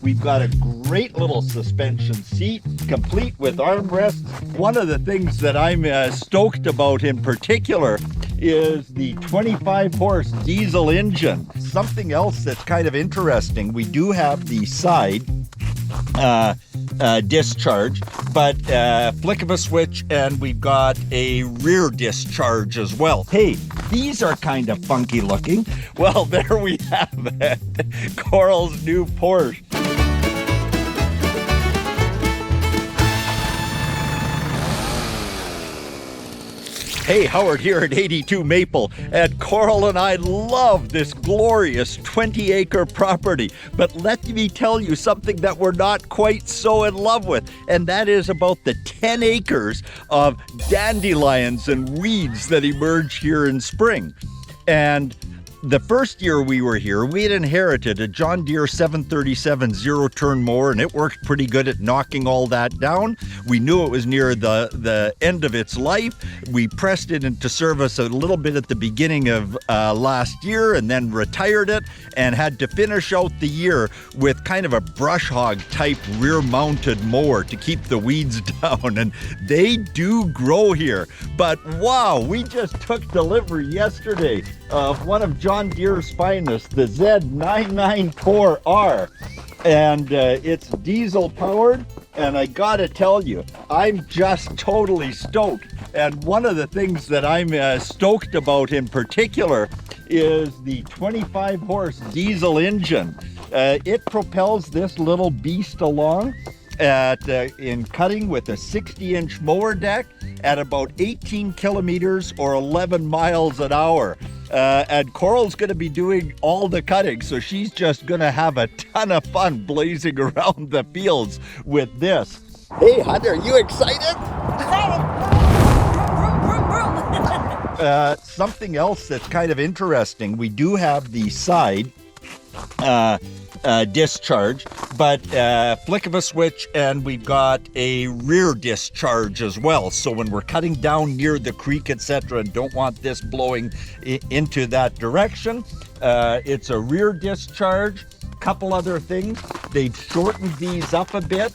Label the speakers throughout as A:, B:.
A: We've got a great little suspension seat, complete with armrests. One of the things that I'm stoked about in particular is the 25-horse diesel engine. Something else that's kind of interesting, we do have the side discharge, but flick of a switch, and we've got a rear discharge as well. Hey, these are kind of funky looking. Well, there we have it. Coral's new Porsche. Hey, Howard here at 82 Maple, and Coral and I love this glorious 20-acre property. But let me tell you something that we're not quite so in love with, and that is about the 10 acres of dandelions and weeds that emerge here in spring. And the first year we were here, we had inherited a John Deere 737 zero-turn mower, and it worked pretty good at knocking all that down. We knew it was near the end of its life. We pressed it into service a little bit at the beginning of last year and then retired it and had to finish out the year with kind of a brush hog type rear-mounted mower to keep the weeds down. And they do grow here. But wow, we just took delivery yesterday of one of John Deere's finest, the Z994R. And it's diesel powered, and I gotta tell you, I'm just totally stoked. And one of the things that I'm stoked about in particular is the 25-horse diesel engine. It propels this little beast along in cutting with a 60-inch mower deck at about 18 kilometers or 11 miles an hour. And Coral's going to be doing all the cutting, so she's just going to have a ton of fun blazing around the fields with this. Hey, Hunter, are you excited? Something else that's kind of interesting, we do have the side discharge, but flick of a switch, and we've got a rear discharge as well. So when we're cutting down near the creek, etc., and don't want this blowing into that direction, it's a rear discharge. Couple other things, they've shortened these up a bit,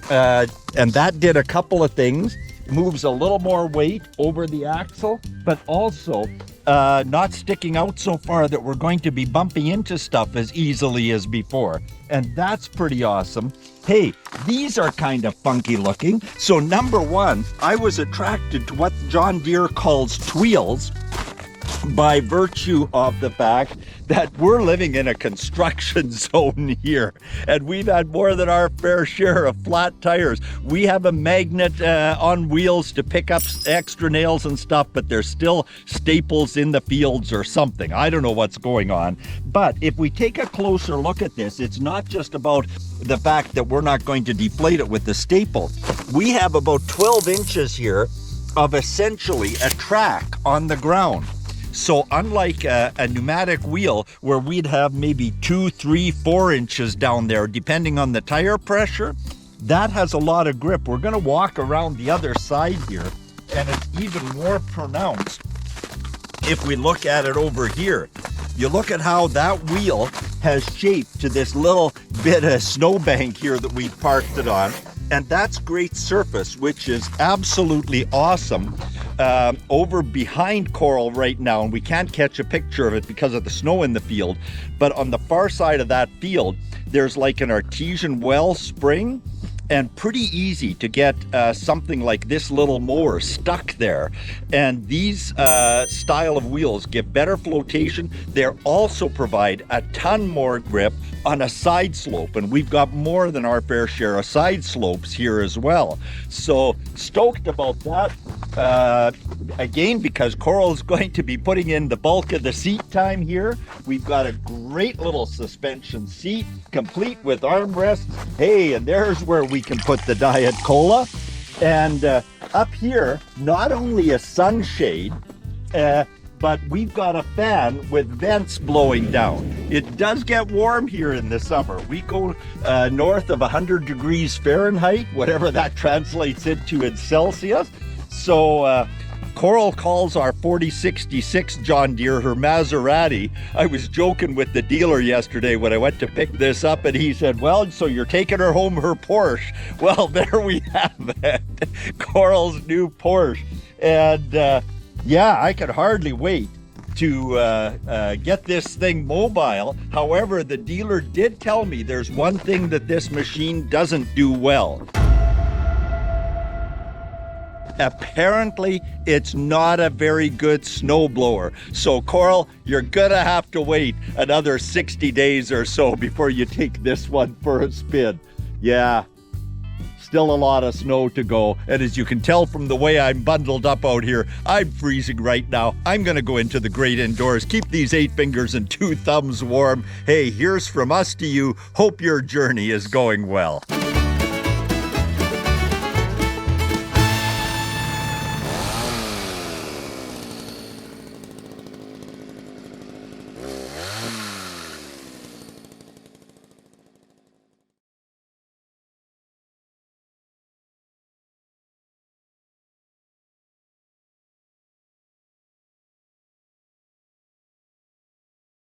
A: and that did a couple of things. Moves a little more weight over the axle, but also not sticking out so far that we're going to be bumping into stuff as easily as before. And that's pretty awesome. Hey, these are kind of funky looking. So number one, I was attracted to what John Deere calls tweels by virtue of the fact that we're living in a construction zone here, and we've had more than our fair share of flat tires. We have a magnet on wheels to pick up extra nails and stuff, but there's still staples in the fields or something. I don't know what's going on. But if we take a closer look at this, it's not just about the fact that we're not going to deflate it with the staple. We have about 12 inches here of essentially a track on the ground. So unlike a pneumatic wheel where we'd have maybe 2, 3, 4 inches down there, depending on the tire pressure, that has a lot of grip. We're going to walk around the other side here, and it's even more pronounced if we look at it over here. You look at how that wheel has shaped to this little bit of snowbank here that we parked it on. And that's great surface, which is absolutely awesome. Over behind Coral right now, and we can't catch a picture of it because of the snow in the field, but on the far side of that field, there's like an artesian well spring, and pretty easy to get something like this little mower stuck there. And these style of wheels give better flotation. They also provide a ton more grip on a side slope, and we've got more than our fair share of side slopes here as well. So stoked about that. Again, because Coral's going to be putting in the bulk of the seat time here. We've got a great little suspension seat, complete with armrests. Hey, and there's where we can put the Diet Cola. And up here, not only a sunshade, but we've got a fan with vents blowing down. It does get warm here in the summer. We go north of 100 degrees Fahrenheit, whatever that translates into in Celsius. So Coral calls our 4066 John Deere her Maserati. I was joking with the dealer yesterday when I went to pick this up, and he said, well, so you're taking her home her Porsche. Well, there we have it. Coral's new Porsche. And yeah, I could hardly wait to get this thing mobile. However, the dealer did tell me there's one thing that this machine doesn't do well. Apparently, it's not a very good snowblower. So, Coral, you're gonna have to wait another 60 days or so before you take this one for a spin. Yeah, still a lot of snow to go. And as you can tell from the way I'm bundled up out here, I'm freezing right now. I'm gonna go into the great indoors, keep these 8 fingers and 2 thumbs warm. Hey, here's from us to you. Hope your journey is going well.